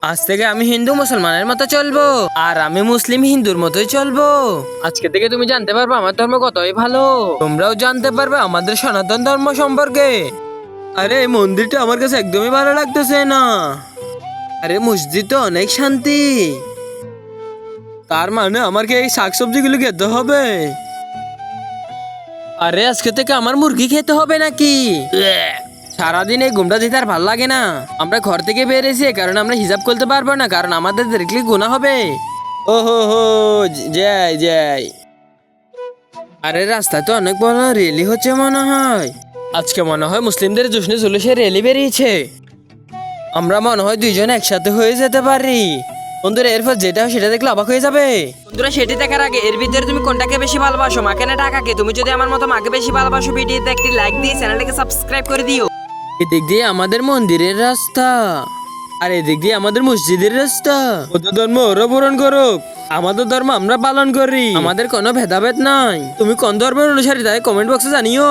আজ থেকে আমি হিন্দু মুসলমানের মতো চলবো, আর আমি মুসলিম হিন্দুর মতোই চলবো। আজকে থেকে তুমি জানতে পারবে আমার ধর্ম কতই ভালো, তোমরাও জানতে পারবে আমাদের সনাতন ধর্ম সম্পর্কে। আরে এই মন্দিরটা আমার কাছে একদমই ভালো লাগতেছে না। আরে মসজিদ তো অনেক শান্তি, তার মানে আমাকে এই শাকসবজিগুলো খেতে হবে। আরে আজকে থেকে আমার মুরগি খেতে হবে নাকি? সারাদিন এই ঘুমটা দিতে আর ভাল লাগে না। আমরা ঘর থেকে বেরিয়েছি কারণ আমরা হিসাব করতে পারবো না, কারণ আমাদের দেখলে গুনাহ হবে। ও হো হো, যাই যাই। আরে রাস্তা তো অনেক বড় রেলি হচ্ছে মনে হয়। আজকে মনে হয় মুসলিমদের জশ্নে জুলুসে রেলি বেরিয়েছে। আমরা মনে হয় দুইজন একসাথে হয়ে যেতে পারি। বন্ধুরা এরপর যেটা হয় সেটা দেখলে অবাক হয়ে যাবে। বন্ধুরা সেটি দেখার আগে এর ভিতরে তুমি কোনটাকে বেশি ভালোবাসো, মাকে না টাকাকে? তুমি যদি আমার মতো মাকে বেশি ভালোবাসো, ভিডিওতে একটি লাইক দিয়ে চ্যানেলটাকে সাবস্ক্রাইব করে দিও। এদিক দিয়ে আমাদের মন্দিরের রাস্তা, আর এদিক দিয়ে আমাদের মসজিদের রাস্তা। ওদের ধর্ম ওরা পূরণ করুক, আমাদের ধর্ম আমরা পালন করি, আমাদের কোনো ভেদাভেদ নাই। তুমি কোন ধর্মের অনুসারী তাই কমেন্ট বক্সে জানিও।